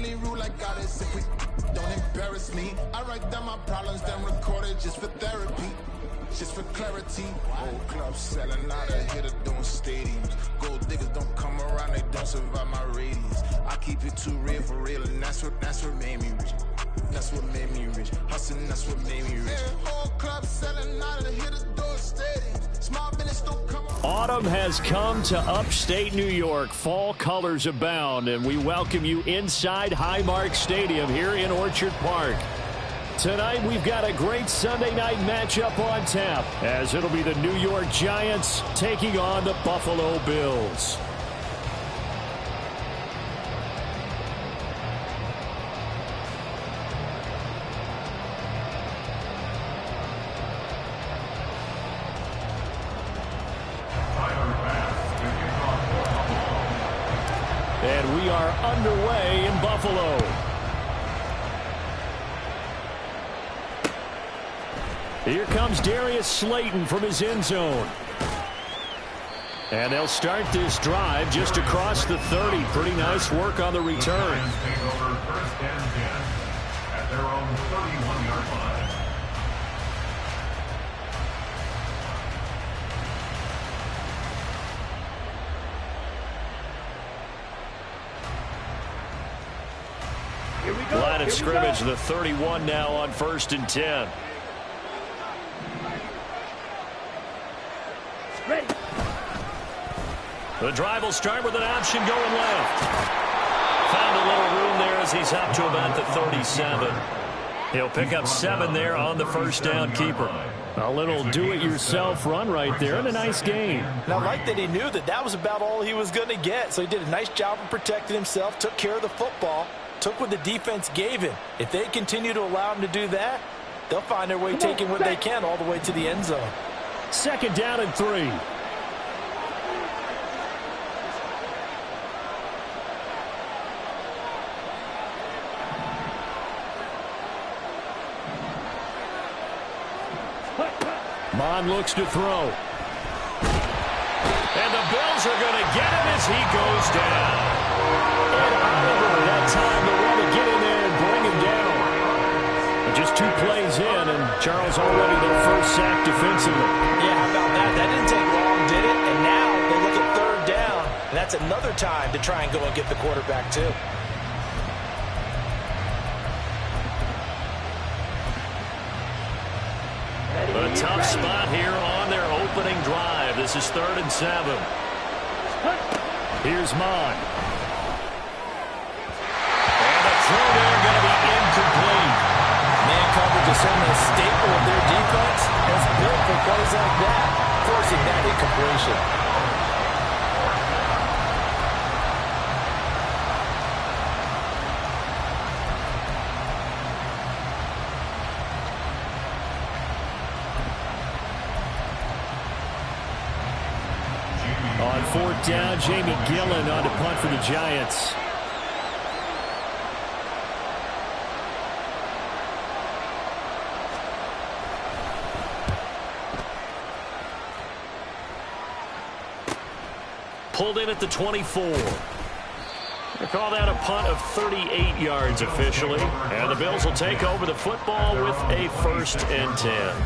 only rule I got is if we don't embarrass me. I write down my problems, then record it just for therapy. Just for clarity, old clubs selling out of hitter doing stadiums. Gold diggers don't come around, they don't survive my radius. I keep it too real for real, and that's what made me rich. That's what made me rich. Hustling, that's what made me rich. Whole club selling out of hitter doing stadiums. Small business don't come around. Autumn has come to upstate New York. Fall colors abound, and we welcome you inside Highmark Stadium here in Orchard Park. Tonight, we've got a great Sunday night matchup on tap, as it'll be the New York Giants taking on the Buffalo Bills. And we are underway in Buffalo. Here comes Darius Slayton from his end zone. And they'll start this drive just across the 30. Pretty nice work on the return. Take over first and 10 at their own 31-yard line. Line of scrimmage, the 31 now on first and 10. The drive will start with an option going left. Found a little room there as he's up to about the 37. He'll pick up 7 there on the first down keeper. A little do-it-yourself run right there and a nice gain. And I like that he knew that that was about all he was going to get. So he did a nice job of protecting himself, took care of the football, took what the defense gave him. If they continue to allow him to do that, they'll find their way taking what they can all the way to the end zone. Second down and 3. Mond looks to throw. And the Bills are going to get him as he goes down. And Oliver that time to want to get in there and bring him down. Just 2 plays in, and Charles already their first sack defensively. Yeah, how about that? That didn't take long, did it? And now they look at third down, and that's another time to try and go and get the quarterback, too. A tough spot here on their opening drive. This is 3rd and 7. Here's Mond. And the throw there going to be incomplete. Man coverage is certainly a staple of their defense. It's built for plays like that, forcing that incompletion. On 4th down, Jamie Gillen on to punt for the Giants. Pulled in at the 24. They call that a punt of 38 yards officially. And the Bills will take over the football with a 1st and 10.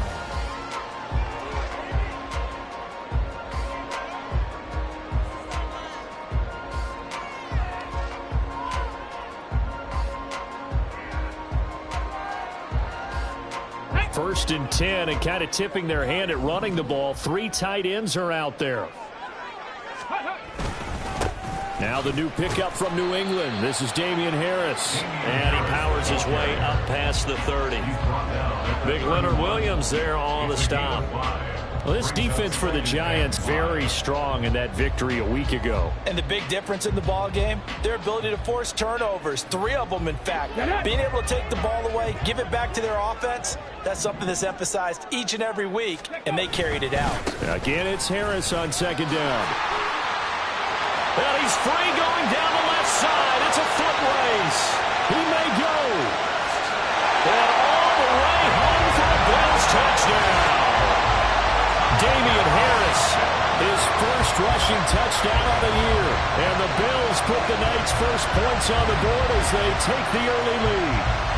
First and 10, and kind of tipping their hand at running the ball. 3 tight ends are out there. Now the new pickup from New England. This is Damian Harris. And he powers his way up past the 30. Big Leonard Williams there on the stop. Well, this defense for the Giants very strong in that victory a week ago. And the big difference in the ball game, their ability to force turnovers, 3 of them in fact. Being able to take the ball away, give it back to their offense, that's something that's emphasized each and every week, and they carried it out. Again, it's Harris on 2nd down. Well, he's free going down the left side. It's a foot race. He may go. And all the way home for the Bills touchdown. Damian Harris, his first rushing touchdown on the year. And the Bills put the night's first points on the board as they take the early lead.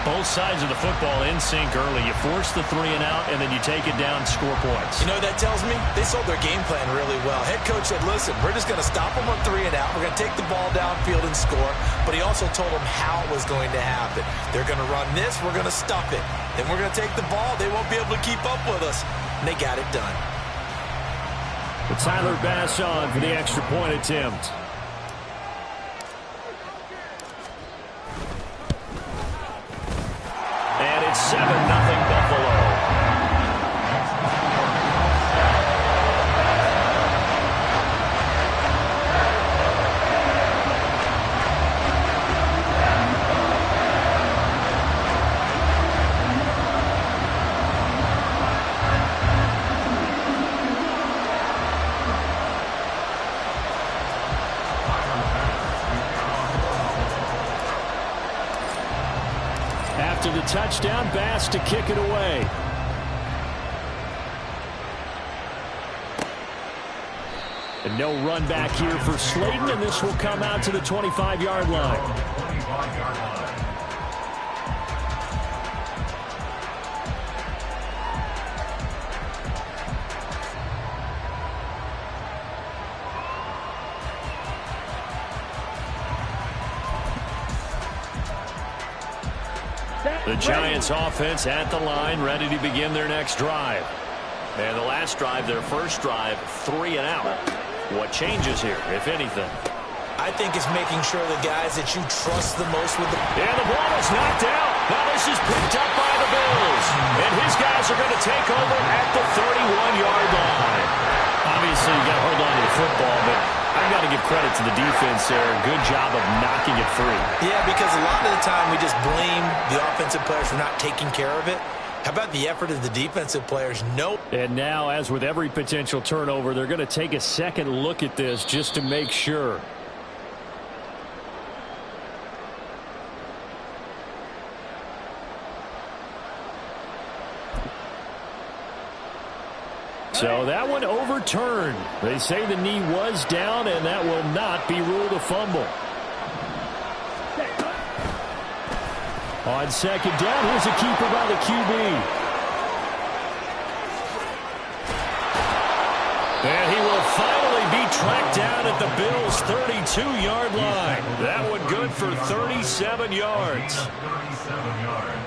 Both sides of the football in sync early. You force the 3 and out, and then you take it down, score points. You know what that tells me? They sold their game plan really well. Head coach said, listen, we're just going to stop them on 3 and out. We're going to take the ball downfield and score. But he also told them how it was going to happen. They're going to run this. We're going to stuff it. Then we're going to take the ball. They won't be able to keep up with us. And they got it done. But Tyler Bass on for the extra point attempt. And it's 7-0 Buffalo. After the touchdown, Bass to kick it away. And no run back here for Slayton, and this will come out to the 25-yard line. 25-yard line. The Giants offense at the line, ready to begin their next drive. And the last drive, their first drive, 3 and out. What changes here, if anything? I think it's making sure the guys that you trust the most with the... And the ball is knocked out. Now this is picked up by the Bills. And his guys are going to take over at the 31-yard line. Obviously, you got to hold on to the football, but I've got to give credit to the defense there. Good job of knocking it free. Yeah, because a lot of the time we just blame the offensive players for not taking care of it. How about the effort of the defensive players? Nope. And now, as with every potential turnover, they're going to take a second look at this just to make sure. So that one overturned. They say the knee was down, and that will not be ruled a fumble. On second down, here's a keeper by the QB. And he will finally be tracked down at the Bills' 32-yard line. That one good for 37 yards. 37 yards.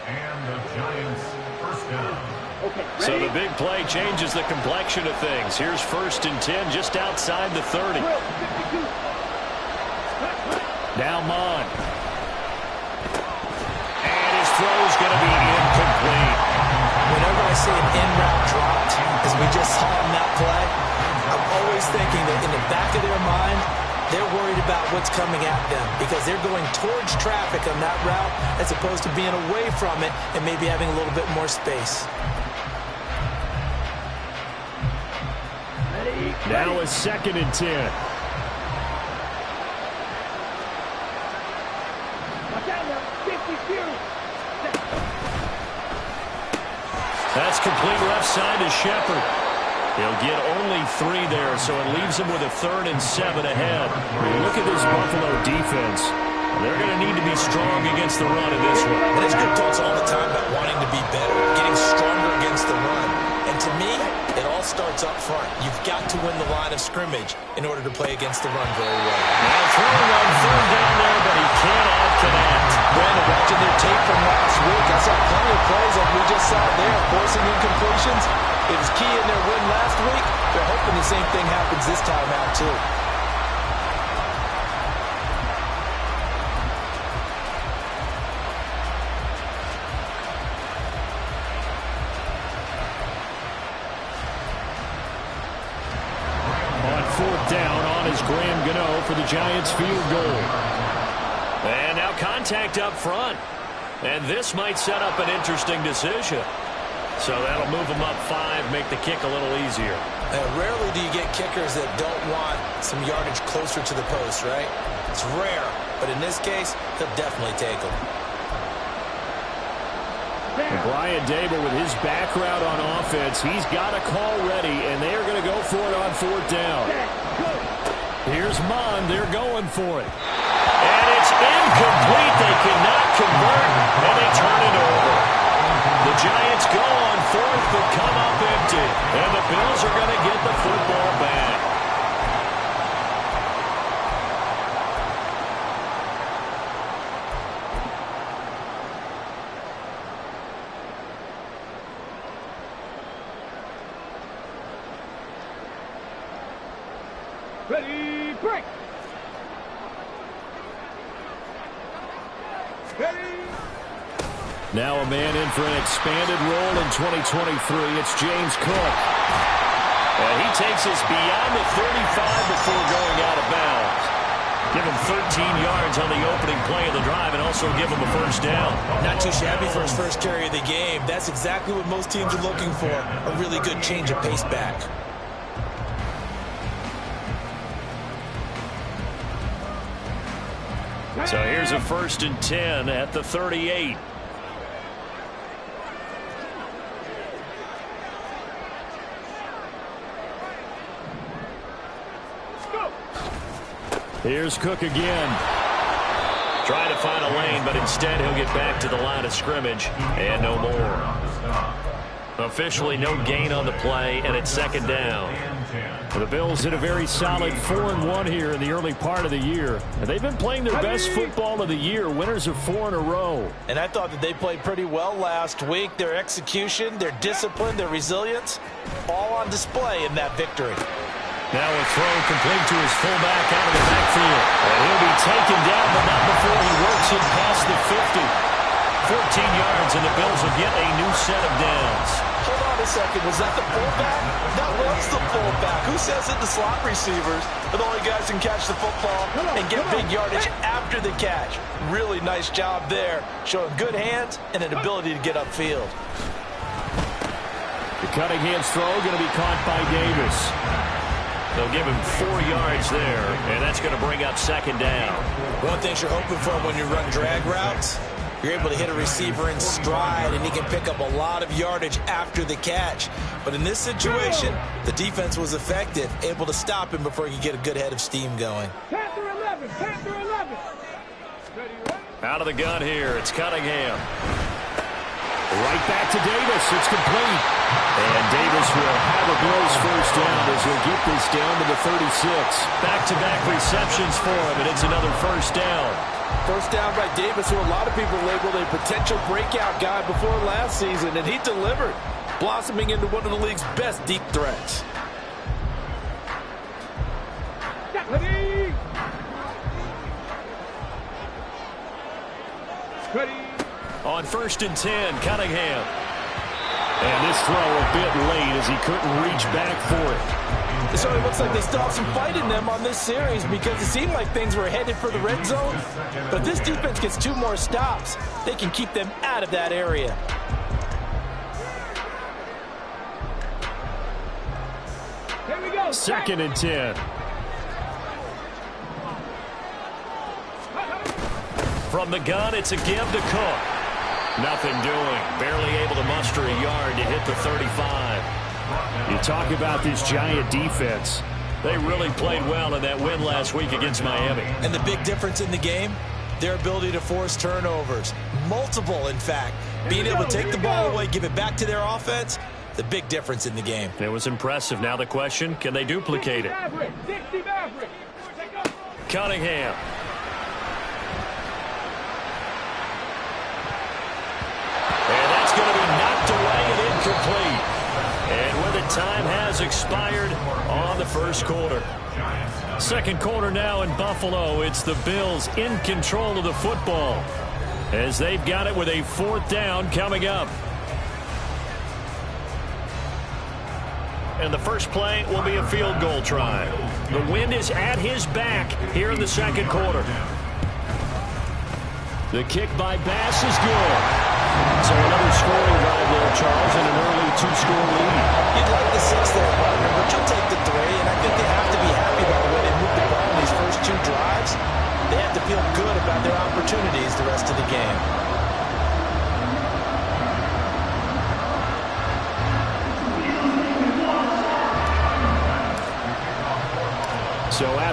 And the Giants first down. So the big play changes the complexion of things. Here's 1st and 10 just outside the 30. Now Mond. And his throw's going to be incomplete. Whenever I see an in-route dropped, as we just saw on that play, I'm always thinking that in the back of their mind, they're worried about what's coming at them because they're going towards traffic on that route as opposed to being away from it and maybe having a little bit more space. Now a 2nd and 10. That's complete left side to Shepard. He'll get only 3 there, so it leaves him with a 3rd and 7 ahead. Look at this Buffalo defense. They're going to need to be strong against the run in this one. There's good talks all the time about wanting to be better, getting stronger against the run. And to me, it all starts up front. You've got to win the line of scrimmage in order to play against the run very well. Now throwing on 3rd down there, but he cannot connect. Brandon, watching their tape from last week, I saw plenty of plays like we just saw there, forcing incompletions. It was key in their win last week. They're hoping the same thing happens this time out, too. On 4th down, on is Graham Gano for the Giants field goal. And now contact up front. And this might set up an interesting decision. So that'll move them up 5, make the kick a little easier. Rarely do you get kickers that don't want some yardage closer to the post, right? It's rare, but in this case, they'll definitely take them. And Brian Daboll, with his background on offense, he's got a call ready, and they are going to go for it on 4th down. Here's Mond. They're going for it. And it's incomplete. They cannot convert, and they turn it over. The Giants go on 4th, but come up empty. And the Bills are going to get the football back. Ready, break. Ready. Now a man in for an expanded role in 2023. It's James Cook. And he takes us beyond the 35 before going out of bounds. Give him 13 yards on the opening play of the drive and also give him a first down. Not too shabby for his first carry of the game. That's exactly what most teams are looking for, a really good change of pace back. So here's a 1st and 10 at the 38. Here's Cook again. Trying to find a lane, but instead he'll get back to the line of scrimmage and no more. Officially no gain on the play, and it's 2nd down. The Bills hit a very solid 4-1 here in the early part of the year. And they've been playing their best football of the year, winners of 4 in a row. And I thought that they played pretty well last week. Their execution, their discipline, their resilience, all on display in that victory. Now a throw complete to his fullback out of the backfield. And he'll be taken down, but not before he works it past the 50. 14 yards, and the Bills will get a new set of downs. Hold on a second. Was that the fullback? That was the fullback. Who says it? The slot receivers are the only guys who can catch the football and get big yardage after the catch. Really nice job there, showing good hands and an ability to get upfield. The Cunningham's throw going to be caught by Davis. They'll give him 4 yards there, and that's going to bring up 2nd down. One thing you're hoping for when you run drag routes, you're able to hit a receiver in stride, and he can pick up a lot of yardage after the catch. But in this situation, the defense was effective, able to stop him before he could get a good head of steam going. Panther 11, Panther 11. Out of the gun here, it's Cunningham. Right back to Davis. It's complete. And Davis will have a Bills first down as he'll get this down to the 36. Back-to-back receptions for him, and it's another first down. First down by Davis, who a lot of people labeled a potential breakout guy before last season, and he delivered, blossoming into one of the league's best deep threats. Ready. Ready. On 1st and 10, Cunningham. And this throw a bit late as he couldn't reach back for it. So it looks like they still have some fight in them on this series because it seemed like things were headed for the red zone. But this defense gets 2 more stops. They can keep them out of that area. Here we go. 2nd and 10. From the gun, it's a give to Cook. Nothing doing. Barely able to muster a yard to hit the 35. You talk about this Giant defense. They really played well in that win last week against Miami. And the big difference in the game, their ability to force turnovers. Multiple, in fact. Being able to take the ball away, give it back to their offense, the big difference in the game. It was impressive. Now the question, can they duplicate it? Cunningham. And that's going to be knocked away and incomplete. And where the time has expired on the first quarter. Second quarter now in Buffalo. It's the Bills in control of the football as they've got it with a 4th down coming up. And the first play will be a field goal try. The wind is at his back here in the second quarter. The kick by Bass is good. So another scoring drive there, Charles, and an early 2-score lead. You'd like the 6 there, partner, but you'll take the 3, and I think they have to be happy about the way they moved the ball in these first 2 drives. They have to feel good about their opportunities the rest of the game.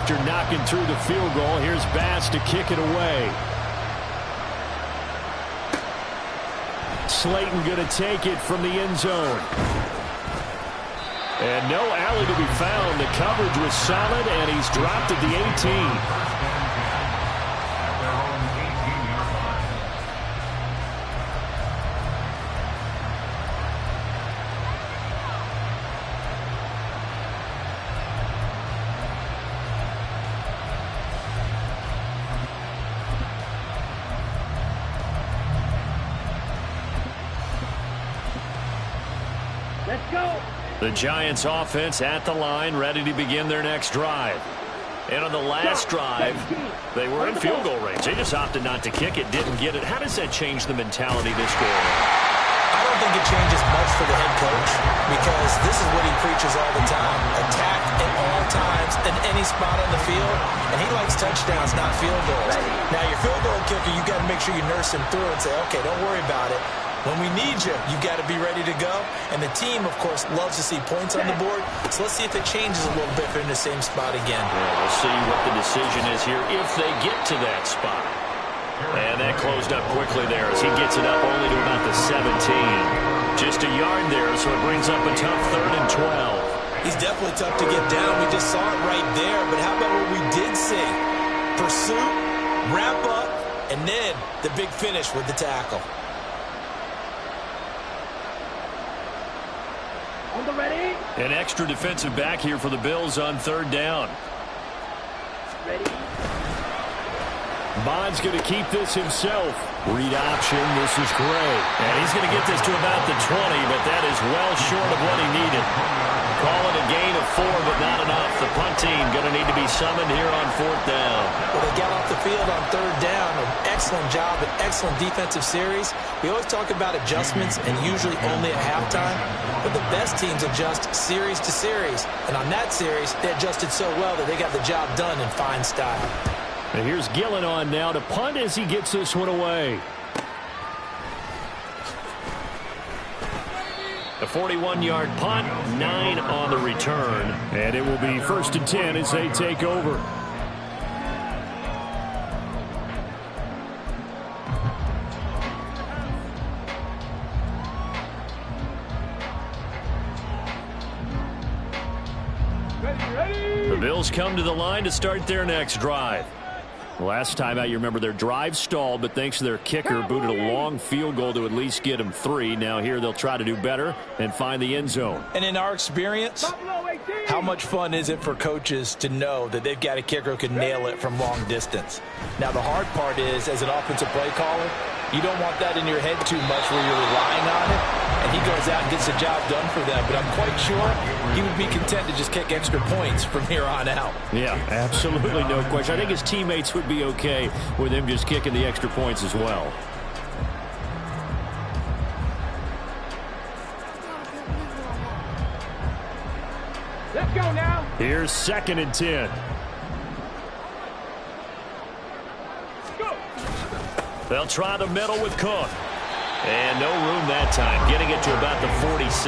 after knocking through the field goal. Here's Bass to kick it away. Slayton going to take it from the end zone. And no alley to be found. The coverage was solid, and he's dropped at the 18. Let's go. The Giants offense at the line, ready to begin their next drive. And on the last drive, they were in field goal range. They just opted not to kick it, didn't get it. How does that change the mentality this go around? I don't think it changes much for the head coach because this is what he preaches all the time. Attack at all times in any spot on the field, and he likes touchdowns, not field goals. Now, your field goal kicker, you got to make sure you nurse him through and say, okay, don't worry about it. When we need you, you've got to be ready to go. And the team, of course, loves to see points on the board. So let's see if it changes a little bit if they're in the same spot again. Yeah, we'll see what the decision is here if they get to that spot. And that closed up quickly there as he gets it up only to about the 17. Just a yard there, so it brings up a tough 3rd and 12. He's definitely tough to get down. We just saw it right there. But how about what we did see? Pursuit, wrap up, and then the big finish with the tackle. On the ready. An extra defensive back here for the Bills on 3rd down. Ready. Bond's going to keep this himself. Read option. This is great. And he's going to get this to about the 20, but that is well short of what he needed. Call it a gain of 4, but not enough. The punt team going to need to be summoned here on 4th down. Well, they got off the field on 3rd down. An excellent job, an excellent defensive series. We always talk about adjustments and usually only at halftime, but the best teams adjust series to series. And on that series, they adjusted so well that they got the job done in fine style. And here's Gillen on now to punt as he gets this one away. A 41-yard punt, 9 on the return. And it will be 1st and 10 as they take over. Ready. The Bills come to the line to start their next drive. Last time out, you remember their drive stalled, but thanks to their kicker, booted a long field goal to at least get them 3. Now here they'll try to do better and find the end zone. And in our experience, how much fun is it for coaches to know that they've got a kicker who can nail it from long distance? Now, the hard part is, as an offensive play caller, you don't want that in your head too much where you're relying on it, and he goes out and gets the job done for them. But I'm quite sure he would be content to just kick extra points from here on out. Yeah, absolutely no question. I think his teammates would be okay with him just kicking the extra points as well. Let's go now. Here's 2nd and 10. Go. They'll try the middle with Cook. And no room that time, getting it to about the 46.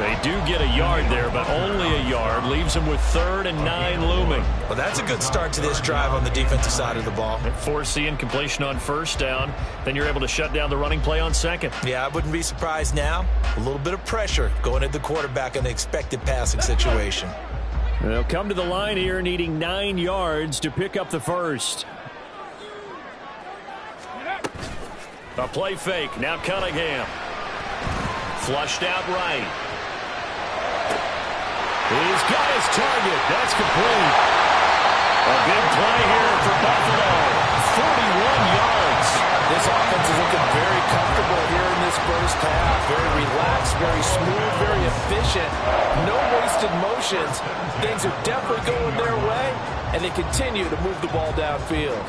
They do get a yard there, but only a yard. Leaves them with 3rd and 9 looming. Well, that's a good start to this drive on the defensive side of the ball. Force the incompletion on 1st down. Then you're able to shut down the running play on 2nd. Yeah, I wouldn't be surprised now. A little bit of pressure going at the quarterback in an expected passing situation. They'll come to the line here needing 9 yards to pick up the 1st. A play fake. Now Cunningham. Flushed out right. He's got his target. That's complete. A big play here for Buffalo. 41 yards. This offense is looking very comfortable here in this first half. Very relaxed, very smooth, very efficient. No wasted motions. Things are definitely going their way, and they continue to move the ball downfield.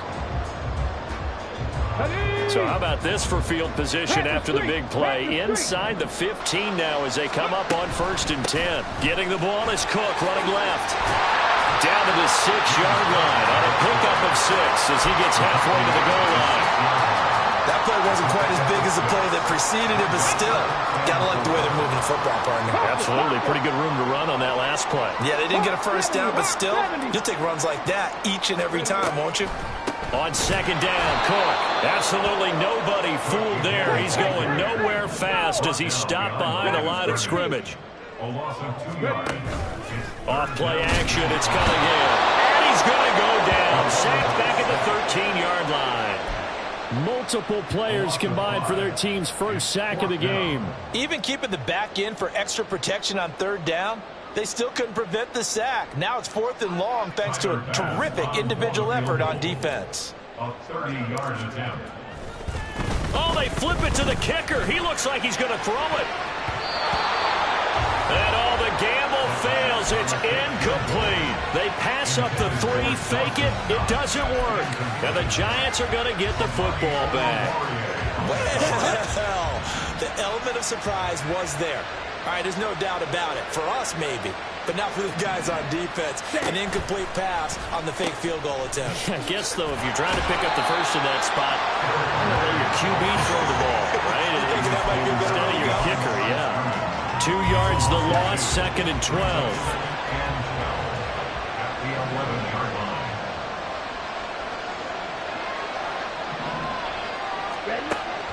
So how about this for field position after the big play? Inside the 15 now as they come up on 1st and 10. Getting the ball is Cook running left. Down to the 6-yard line on a pickup of 6 as he gets halfway to the goal line. That play wasn't quite as big as the play that preceded it, but still, gotta like the way they're moving the football, partner. Absolutely. Pretty good room to run on that last play. Yeah, they didn't get a first down, but still, you'll take runs like that each and every time, won't you? On second down, Cook. Absolutely nobody fooled there. He's going nowhere fast as he stopped behind the line of scrimmage. A loss of 2 yards. Off play action, it's Cunningham. And he's going to go down. Sacked back at the 13-yard line. Multiple players combined for their team's first sack of the game. Even keeping the back in for extra protection on third down, they still couldn't prevent the sack. Now it's 4th and long thanks to a terrific individual effort on defense. A 30-yard attempt. Oh, they flip it to the kicker. He looks like he's going to throw it. And all the gamble fails. It's incomplete. They pass up the 3, fake it. It doesn't work. And the Giants are going to get the football back. Well, the element of surprise was there. All right, there's no doubt about it. For us, maybe. But not for the guys on defense. An incomplete pass on the fake field goal attempt. I guess, though, if you're trying to pick up the first in that spot, let your QB throw the ball, right? Instead of your kicker, yeah. 2 yards the loss, 2nd and 12. And 12 at the 11-yard line.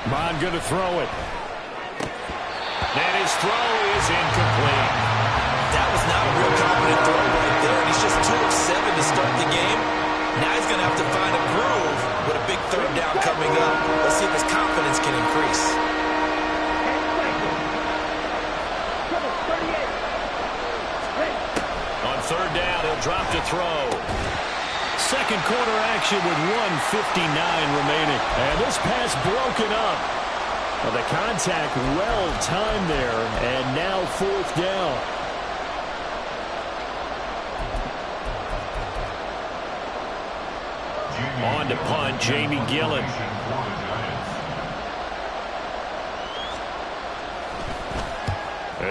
Bond going to throw it. And his throw is incomplete. That was not a real confident throw right there. And he's just 2 of 7 to start the game. Now he's going to have to find a groove with a big third down coming up. Let's see if his confidence can increase. On third down, he'll drop to throw. Second quarter action with 1:59 remaining. And this pass broken up. Well, the contact well timed there, and now 4th down. On to punt, Jamie Gillen.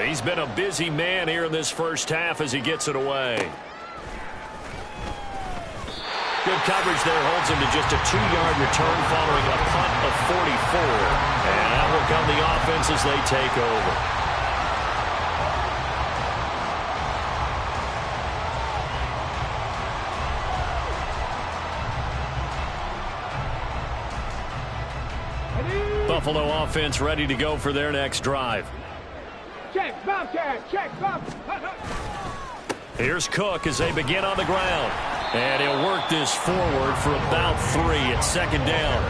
He's been a busy man here in this first half as he gets it away. Good coverage there, holds him to just a 2-yard return following a punt of 44. And that will come the offense as they take over. Buffalo offense ready to go for their next drive. Check, Bobcat, check, Bobcat. Here's Cook as they begin on the ground. And he'll work this forward for about 3 at 2nd down.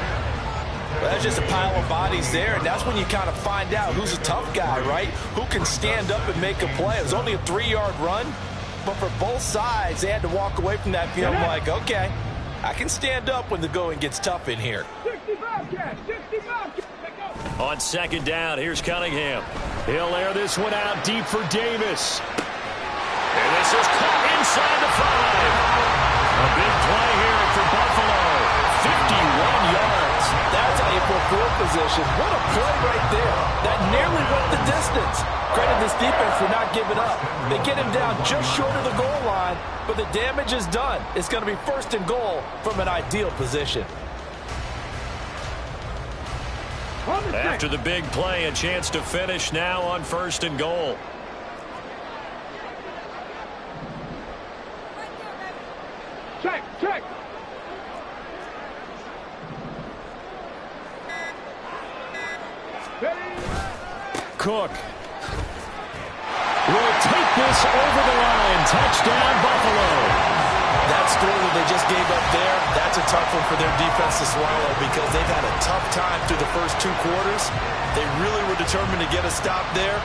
Well, that's just a pile of bodies there, and that's when you kind of find out who's a tough guy, right? Who can stand up and make a play. It was only a 3-yard run, but for both sides, they had to walk away from that feeling like, okay, I can stand up when the going gets tough in here. 60 Bobcat, 60 Bobcat. On 2nd down, here's Cunningham. He'll air this one out deep for Davis. And this is caught inside the 5. A big play here for Buffalo. 51 yards. That's how you put field position. What a play right there. That nearly went the distance. Credit this defense for not giving up. They get him down just short of the goal line, but the damage is done. It's going to be 1st and goal from an ideal position. After the big play, a chance to finish now on 1st and goal. Check, check. Cook will take this over the line. Touchdown, Buffalo. That score that they just gave up there, that's a tough one for their defense to swallow because they've had a tough time through the first 2 quarters. They really were determined to get a stop there.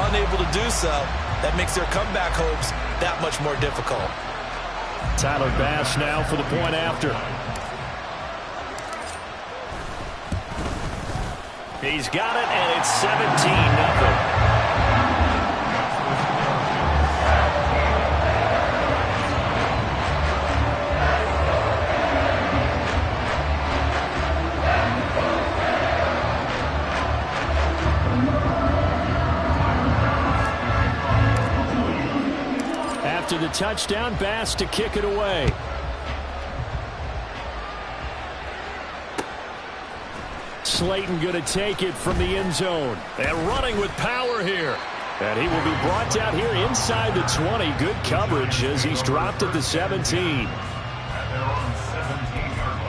Unable to do so, that makes their comeback hopes that much more difficult. Tyler Bass now for the point after. He's got it, and it's 17-0. After the touchdown, Bass to kick it away. Slayton going to take it from the end zone. And running with power here. And he will be brought down here inside the 20. Good coverage as he's dropped at the 17. At their own 17-yard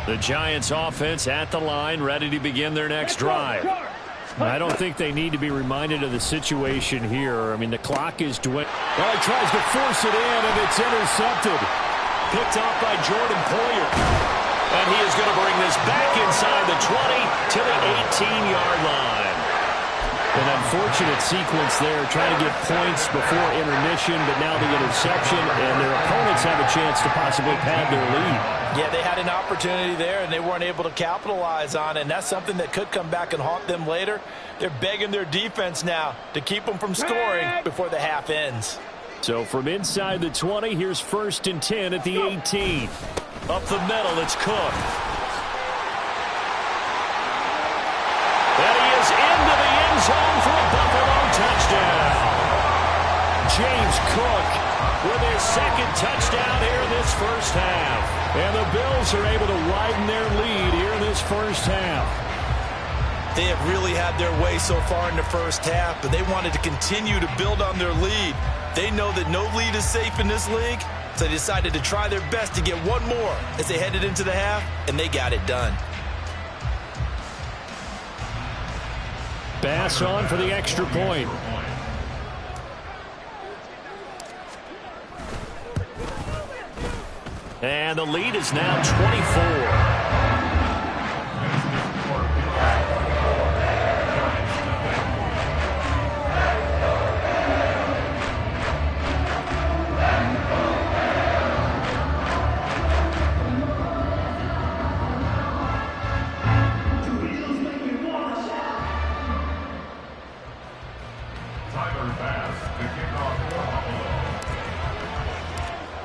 line. The Giants offense at the line, ready to begin their next drive. I don't think they need to be reminded of the situation here. I mean, the clock is dwindling. Well, he tries to force it in, and it's intercepted. Picked off by Jordan Poyer. And he is going to bring this back inside the 20 to the 18-yard line. An unfortunate sequence there, trying to get points before intermission, but now the interception, and their opponents have a chance to possibly pad their lead. Yeah, they had an opportunity there, and they weren't able to capitalize on it, and that's something that could come back and haunt them later. They're begging their defense now to keep them from scoring before the half ends. So from inside the 20, here's 1st and 10 at the 18. Up the middle, it's Cook. And he is into the end zone for a Buffalo touchdown. James Cook With his second touchdown here in this first half. And the Bills are able to widen their lead here in this first half. They have really had their way so far in the first half, but they wanted to continue to build on their lead. They know that no lead is safe in this league, so they decided to try their best to get one more as they headed into the half, and they got it done. Bass on for the extra point. And the lead is now 24.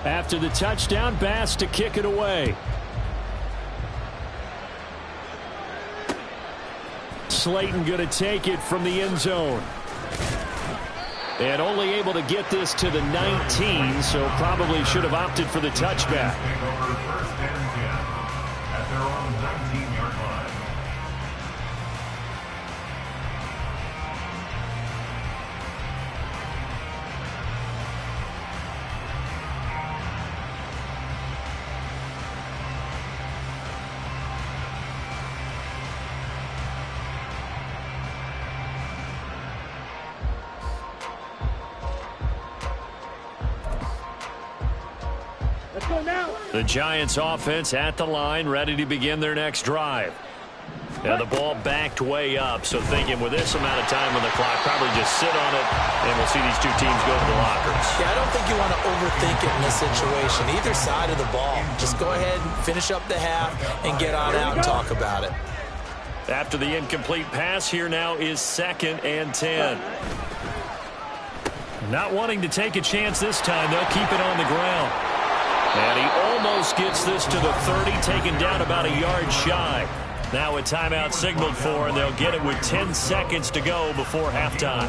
After the touchdown, Bass to kick it away. Slayton going to take it from the end zone. And only able to get this to the 19, so probably should have opted for the touchback. First and 10 at their own 19-yard line. The Giants offense at the line, ready to begin their next drive. Now the ball backed way up, so thinking with this amount of time on the clock, probably just sit on it, and we'll see these two teams go to the lockers. Yeah, I don't think you want to overthink it in this situation. Either side of the ball. Just go ahead and finish up the half and get on out and talk about it. After the incomplete pass, here now is 2nd and 10. Not wanting to take a chance this time, they'll keep it on the ground. And he almost gets this to the 30, taken down about a yard shy. Now a timeout signaled for, and they'll get it with 10 seconds to go before halftime.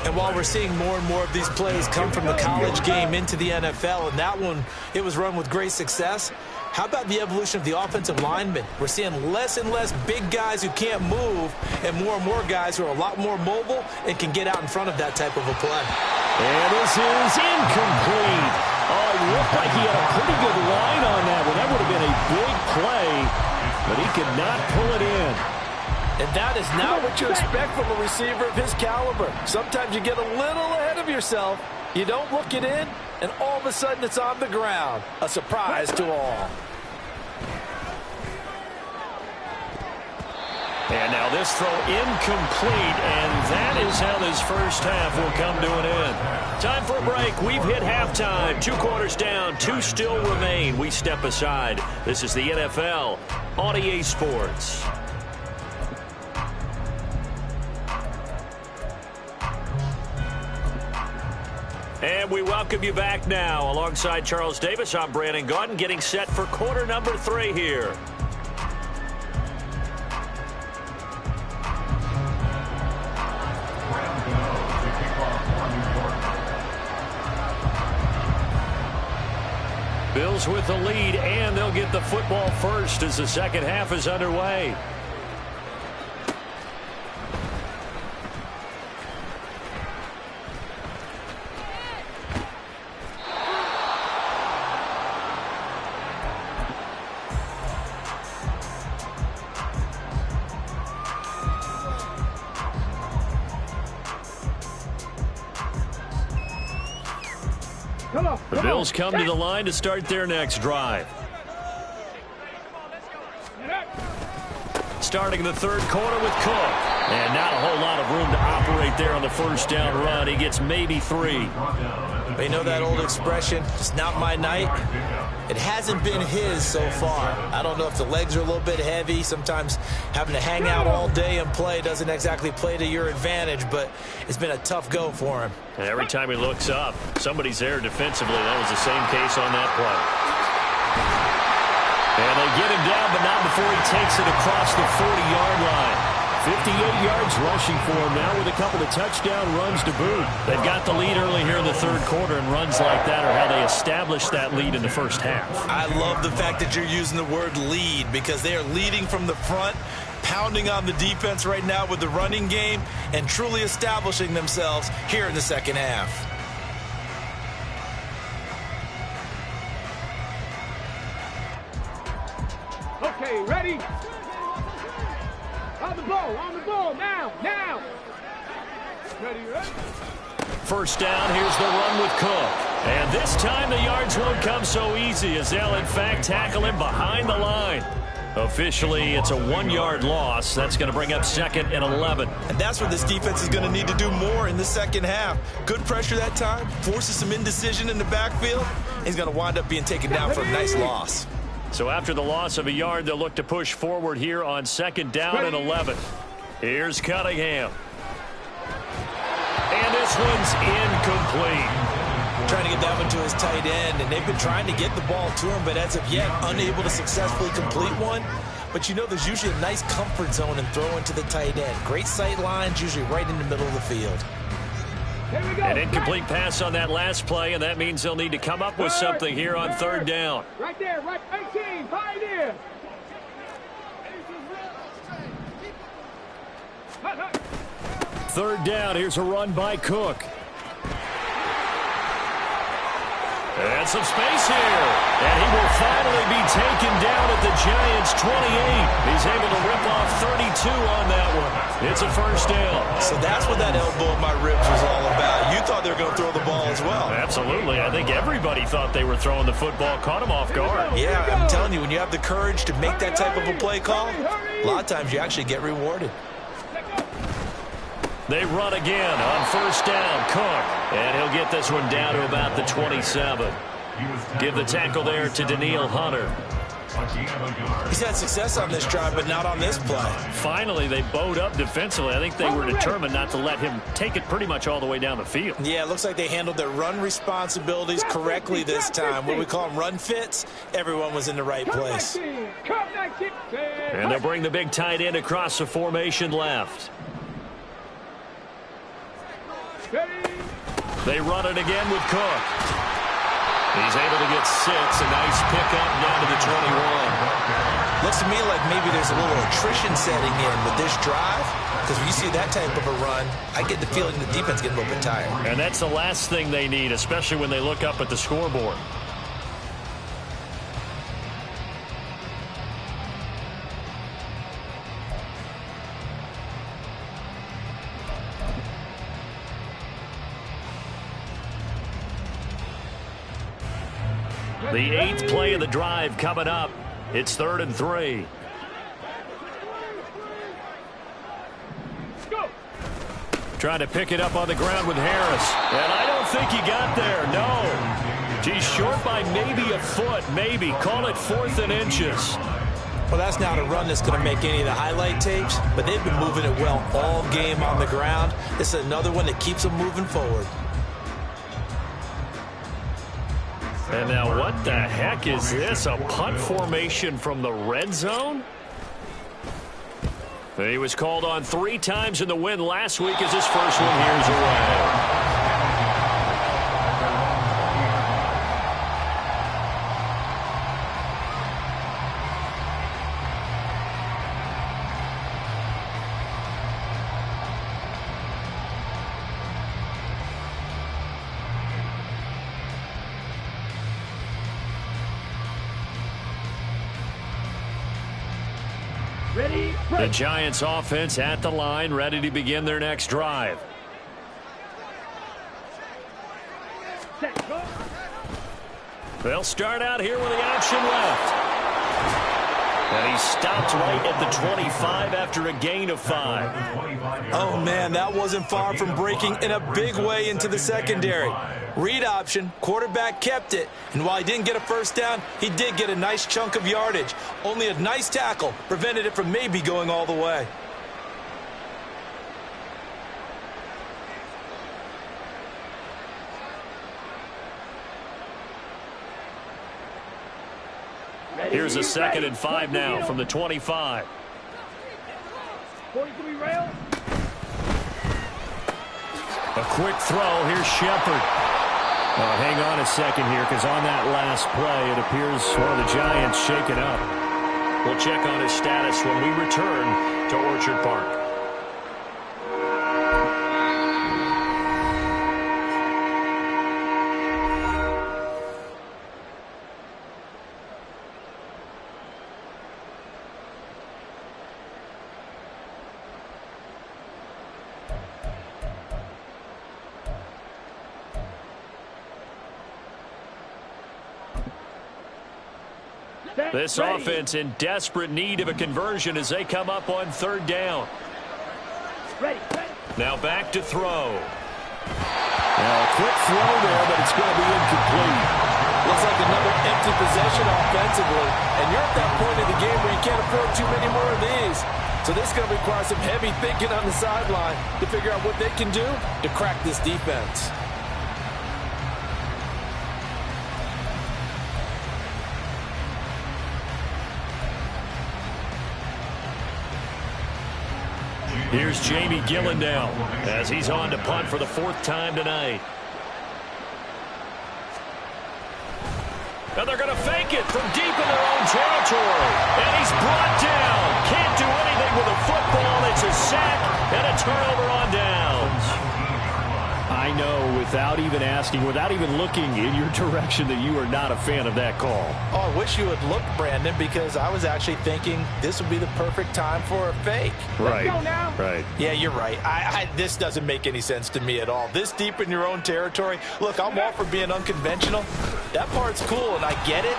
And while we're seeing more and more of these plays come from the college game into the NFL, and that one, it was run with great success, how about the evolution of the offensive linemen? We're seeing less and less big guys who can't move and more guys who are a lot more mobile and can get out in front of that type of a play. And this is incomplete. Oh, it looked like he had a pretty good line on that one. That would have been a big play, but he could not pull it in. And that is not what you expect from a receiver of his caliber. Sometimes you get a little ahead of yourself. You don't look it in, and all of a sudden it's on the ground. A surprise to all. And now this throw incomplete, and that is how this first half will come to an end. Time for a break. We've hit halftime. 2 quarters down, 2 still remain. We step aside. This is the NFL on EA Sports. And we welcome you back now. Alongside Charles Davis, I'm Brandon Gaudin, getting set for quarter number 3 here. Bills with the lead, and they'll get the football first as the second half is underway. The Bills come to the line to start their next drive. Starting the third quarter with Cook. And not a whole lot of room to operate there on the first down run. He gets maybe 3. You know that old expression, it's not my night? It hasn't been his so far. I don't know if the legs are a little bit heavy. Sometimes having to hang out all day and play doesn't exactly play to your advantage, but it's been a tough go for him. And every time he looks up, somebody's there defensively. That was the same case on that play. And they get him down, but not before he takes it across the 40-yard line. 58 yards rushing for him now with a couple of touchdown runs to boot. They've got the lead early here in the third quarter, and runs like that are how they establish that lead in the first half. I love the fact that you're using the word lead because they are leading from the front, pounding on the defense right now with the running game, and truly establishing themselves here in the second half. Okay, ready? On the ball, now. Ready? First down, here's the run with Cook. And this time the yards won't come so easy as they'll in fact tackle him behind the line. Officially, it's a 1-yard loss. That's going to bring up 2nd and 11. And that's where this defense is going to need to do more in the second half. Good pressure that time, forces some indecision in the backfield. He's going to wind up being taken down for a nice loss. So after the loss of a yard, they'll look to push forward here on 2nd down and 11. Here's Cunningham. And this one's incomplete. Trying to get that one to his tight end, and they've been trying to get the ball to him, but as of yet, unable to successfully complete one. But you know there's usually a nice comfort zone in throwing to the tight end. Great sight lines, usually right in the middle of the field. An incomplete pass on that last play, and that means they'll need to come up with something here on 3rd down. Right there, right, 18, Pioneer. Third down, here's a run by Cook. And some space here. And he will finally be taken down at the Giants' 28. He's able to rip off 32 on that one. It's a first down. So that's what that elbow in my ribs was all about. You thought they were going to throw the ball as well. Absolutely. I think everybody thought they were throwing the football, caught him off guard. Yeah, I'm telling you, when you have the courage to make that type of a play call, a lot of times you actually get rewarded. They run again on first down. Cook. And he'll get this one down to about the 27. Give the tackle there to Danielle Hunter. He's had success on this drive, but not on this play. Finally, they bowed up defensively. I think they were determined not to let him take it pretty much all the way down the field. Yeah, it looks like they handled their run responsibilities correctly this time. What we call them run fits, everyone was in the right place. And they'll bring the big tight end across the formation left. They run it again with Cook. He's able to get 6. A nice pickup down to the 21. Looks to me like maybe there's a little attrition setting in with this drive, because when you see that type of a run, I get the feeling the defense getting a little bit tired. And that's the last thing they need, especially when they look up at the scoreboard. The 8th play of the drive coming up. It's 3rd and 3. Go. Trying to pick it up on the ground with Harris. And I don't think he got there. No. He's short by maybe a foot. Maybe. Call it 4th and inches. Well, that's not a run that's going to make any of the highlight tapes, but they've been moving it well all game on the ground. This is another one that keeps them moving forward. And now what the heck is this? A punt formation from the red zone? He was called on 3 times in the win last week as his first one here's away. Ready? The Giants offense at the line, ready to begin their next drive. Set, go. They'll start out here with the option left. And he stopped right at the 25 after a gain of 5. Oh, man, that wasn't far from breaking in a big way into the secondary. Read option, quarterback kept it, and while he didn't get a first down, he did get a nice chunk of yardage. Only a nice tackle prevented it from maybe going all the way. Here's a 2nd and 5 now from the 25. 43 rail. A quick throw. Here's Shepard. Hang on a second here, because on that last play, it appears one of the Giants shaken up. We'll check on his status when we return to Orchard Park. This offense in desperate need of a conversion as they come up on 3rd down. Ready. Now back to throw. Now a quick throw there, but it's going to be incomplete. Looks like another empty possession offensively, and you're at that point in the game where you can't afford too many more of these. So this is going to require some heavy thinking on the sideline to figure out what they can do to crack this defense. Here's Jamie Gillandale as he's on to punt for the 4th time tonight. And they're going to fake it from deep in their own territory. And he's brought down. Can't do anything with a football. It's a sack and a turnover on downs. I know, without even asking, without even looking in your direction, that you are not a fan of that call. Oh, I wish you would look, Brandon, because I was actually thinking this would be the perfect time for a fake. Right. Let's go now. Right. Yeah, you're right. This doesn't make any sense to me at all. This deep in your own territory. Look, I'm all for being unconventional. That part's cool, and I get it.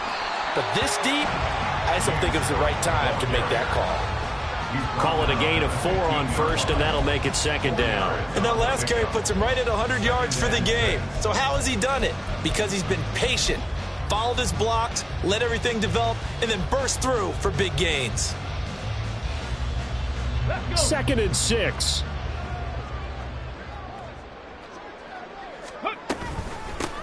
But this deep, I just don't think it was the right time to make that call. Call it a gain of 4 on 1st, and that'll make it 2nd down. And that last carry puts him right at 100 yards for the game. So how has he done it? Because he's been patient, followed his blocks, let everything develop, and then burst through for big gains. 2nd and 6.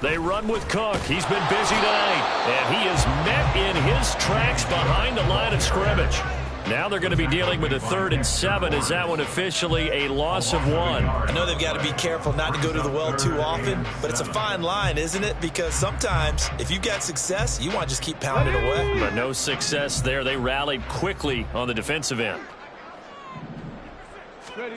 They run with Cook. He's been busy tonight, and he is met in his tracks behind the line of scrimmage. Now they're going to be dealing with a 3rd and 7. Is that one officially a loss of 1? I know they've got to be careful not to go to the well too often, but it's a fine line, isn't it? Because sometimes if you got success, you want to just keep pounding away. But no success there. They rallied quickly on the defensive end. Ready.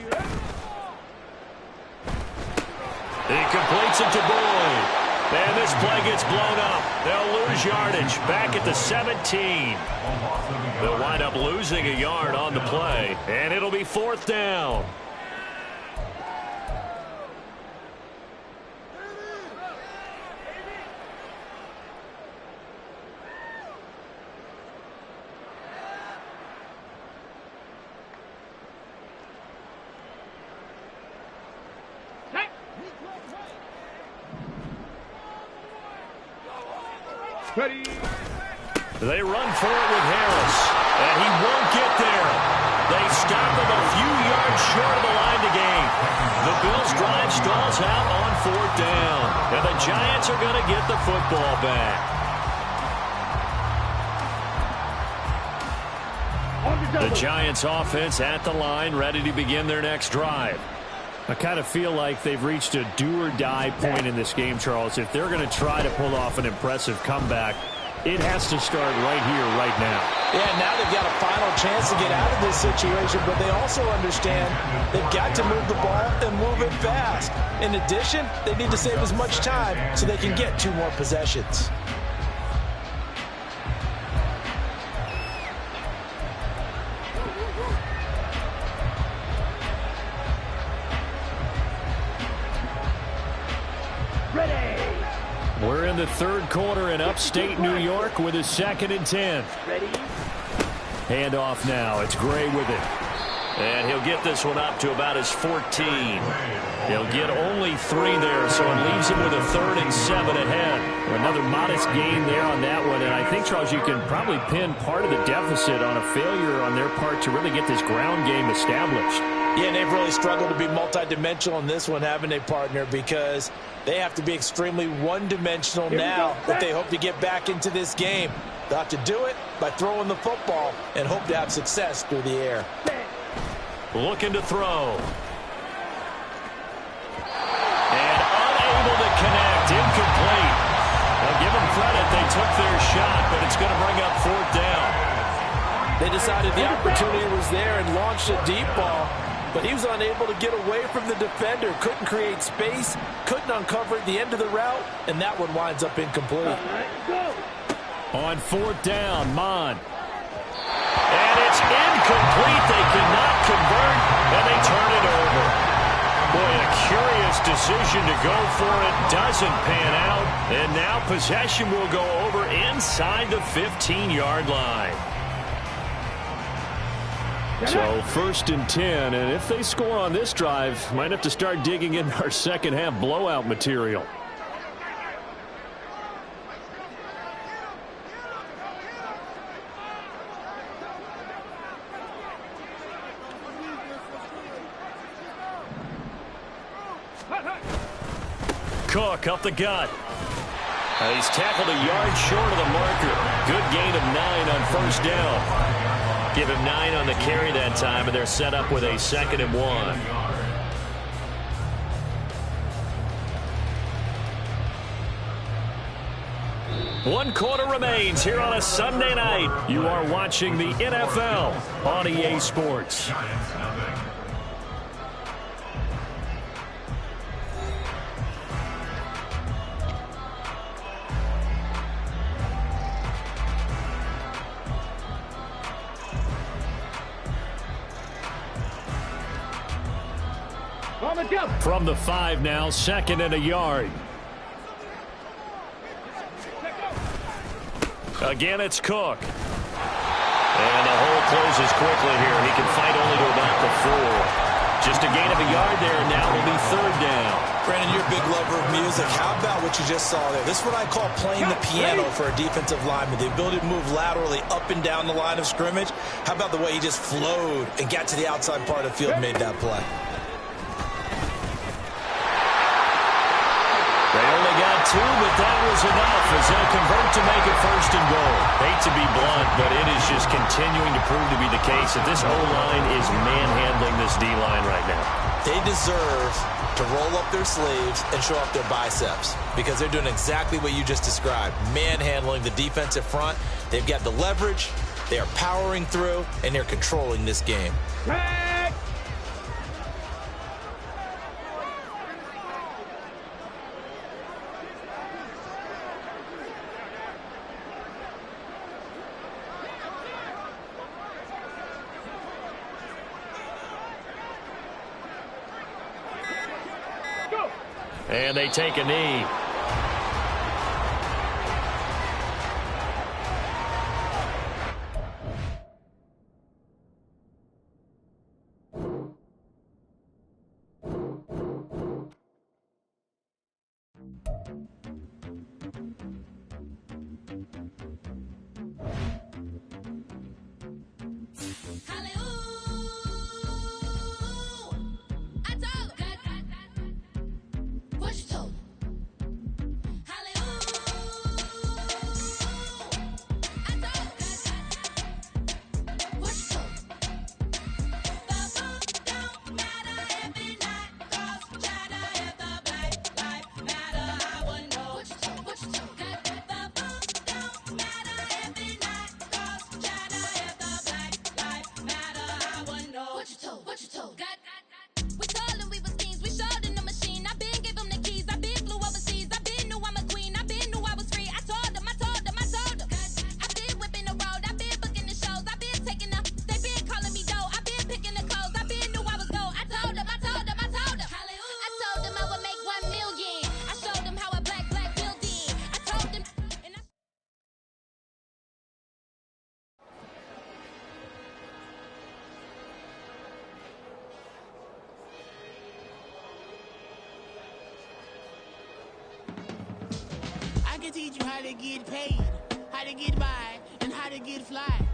He completes it to Boyd. And this play gets blown up. They'll lose yardage back at the 17. They'll wind up losing a yard on the play, and it'll be 4th down. Ready. They run for it with Harris, and he won't get there. They stop him a few yards short of the line to gain. The Bills' drive stalls out on 4th down, and the Giants are going to get the football back. The Giants' offense at the line, ready to begin their next drive. I kind of feel like they've reached a do-or-die point in this game, Charles. If they're going to try to pull off an impressive comeback, it has to start right here, right now. Yeah, now they've got a final chance to get out of this situation, but they also understand they've got to move the ball and move it fast. In addition, they need to save as much time so they can get 2 more possessions. Ready. We're in the third quarter in upstate New York with a 2nd and 10. Ready. Handoff now. It's Gray with it. And he'll get this one up to about his 14. He'll get only 3 there, so it leaves him with a 3rd and 7 ahead. Another modest gain there on that one, and I think, Charles, you can probably pin part of the deficit on a failure on their part to really get this ground game established. Yeah, and they've really struggled to be multidimensional in this one, haven't they, partner? Because they have to be extremely one-dimensional now if they hope to get back into this game. They'll have to do it by throwing the football and hope to have success through the air. Looking to throw. And unable to connect. Incomplete. Now give them credit. They took their shot, but it's going to bring up 4th down. They decided the opportunity was there and launched a deep ball, but he was unable to get away from the defender. Couldn't create space, couldn't uncover at the end of the route, and that one winds up incomplete. On 4th down, Mon. And it's incomplete. They cannot convert, and they turn it over. Boy, a curious decision to go for it. Doesn't pan out. And now possession will go over inside the 15-yard line. So 1st and 10, and if they score on this drive, might have to start digging in our second half blowout material. Cook up the gut. He's tackled a yard short of the marker. Good gain of 9 on 1st down. Give him 9 on the carry that time, and they're set up with a 2nd and 1. One quarter remains here on a Sunday night. You are watching the NFL on EA Sports. From the 5 now, 2nd and a yard. Again, it's Cook. And the hole closes quickly here. He can fight only to about the 4. Just a gain of a yard there, and now will be 3rd down. Brandon, you're a big lover of music. How about what you just saw there? This is what I call playing the piano for a defensive lineman. The ability to move laterally up and down the line of scrimmage. How about the way he just flowed and got to the outside part of the field and made that play? They only got 2, but that was enough as they'll convert to make it 1st and goal. Hate to be blunt, but it is just continuing to prove to be the case that this O-line is manhandling this D-line right now. They deserve to roll up their sleeves and show off their biceps because they're doing exactly what you just described, manhandling the defensive front. They've got the leverage, they are powering through, and they're controlling this game. And they take a knee. can teach you how to get paid, how to get by, and how to get fly.